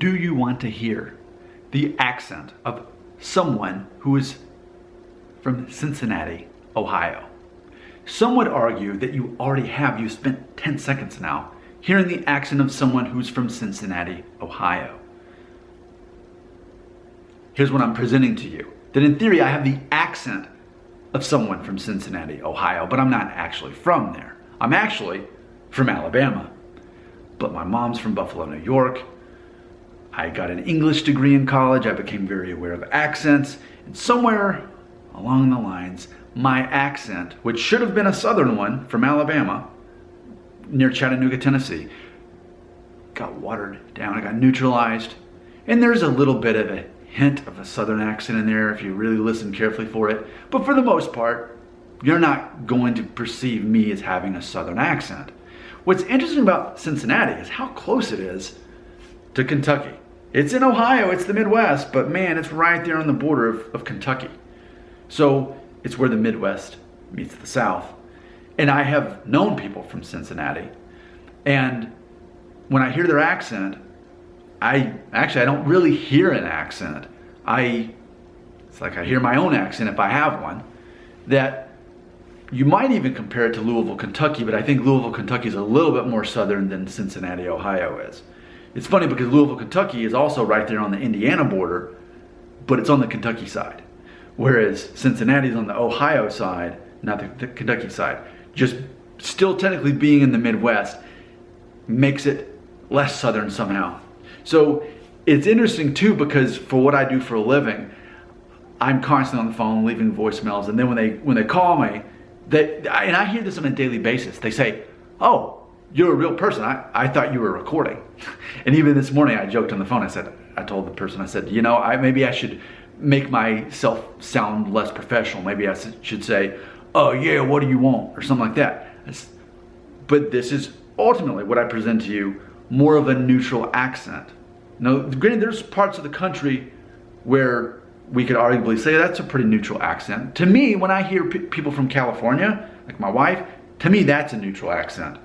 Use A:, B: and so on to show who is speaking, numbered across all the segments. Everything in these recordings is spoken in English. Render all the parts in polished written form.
A: do you want to hear the accent of someone who is from Cincinnati, Ohio? Some would argue that you already have. You spent 10 seconds now hearing the accent of someone who's from Cincinnati, Ohio. Here's what I'm presenting to you. That in theory, I have the accent of someone from Cincinnati, Ohio, but I'm not actually from there. I'm actually from Alabama. But my mom's from Buffalo, New York. I got an English degree in college. I became very aware of accents. And somewhere along the lines, my accent, which should have been a southern one from Alabama, near Chattanooga, Tennessee, got watered down. It got neutralized. And there's a little bit of a hint of a southern accent in there if you really listen carefully for it. But for the most part, you're not going to perceive me as having a southern accent. What's interesting about Cincinnati is how close it is to Kentucky. It's in Ohio, it's the Midwest, but man, it's right there on the border of Kentucky. So it's where the Midwest meets the South. And I have known people from Cincinnati. And when I hear their accent, I don't really hear an accent. It's like I hear my own accent if I have one, that you might even compare it to Louisville, Kentucky, but I think Louisville, Kentucky is a little bit more southern than Cincinnati, Ohio is. It's funny because Louisville, Kentucky is also right there on the Indiana border, but it's on the Kentucky side. Whereas Cincinnati is on the Ohio side, not the Kentucky side. Just still technically being in the Midwest makes it less southern somehow. So it's interesting too because for what I do for a living, I'm constantly on the phone leaving voicemails, and then when they call me, and I hear this on a daily basis. They say, "Oh, you're a real person. I thought you were recording." And even this morning, I joked on the phone. I told the person, I said, maybe I should make myself sound less professional. Maybe I should say, "Oh yeah, what do you want?" or something like that. But this is ultimately what I present to you, more of a neutral accent. Now, granted, there's parts of the country where we could arguably say that's a pretty neutral accent. To me, when I hear people from California, like my wife, to me that's a neutral accent.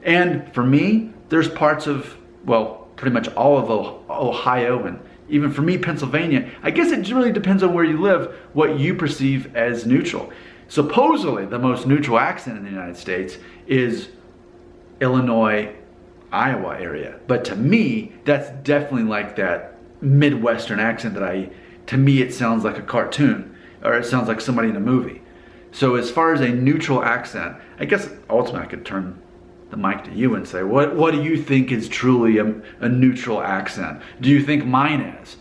A: And for me, there's parts of, well, pretty much all of Ohio, and even for me, Pennsylvania. I guess it really depends on where you live, what you perceive as neutral. Supposedly, the most neutral accent in the United States is Illinois, Iowa area. But to me, that's definitely like that Midwestern accent to me, it sounds like a cartoon, or it sounds like somebody in a movie. So as far as a neutral accent, I guess ultimately I could turn the mic to you and say, what do you think is truly a neutral accent? Do you think mine is?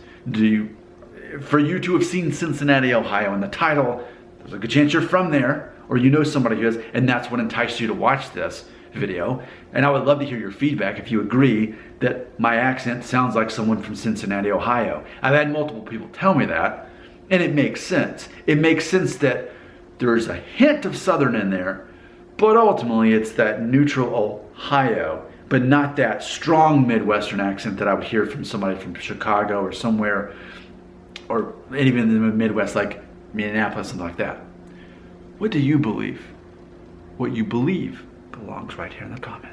A: For you to have seen Cincinnati, Ohio in the title, there's a good chance you're from there, or you know somebody who is, and that's what enticed you to watch this video. And I would love to hear your feedback if you agree that my accent sounds like someone from Cincinnati, Ohio. I've had multiple people tell me that, and it makes sense. It makes sense that there's a hint of Southern in there, but ultimately it's that neutral Ohio, but not that strong Midwestern accent that I would hear from somebody from Chicago or somewhere, or even in the Midwest like Minneapolis, something like that. What do you believe? What you believe belongs right here in the comments.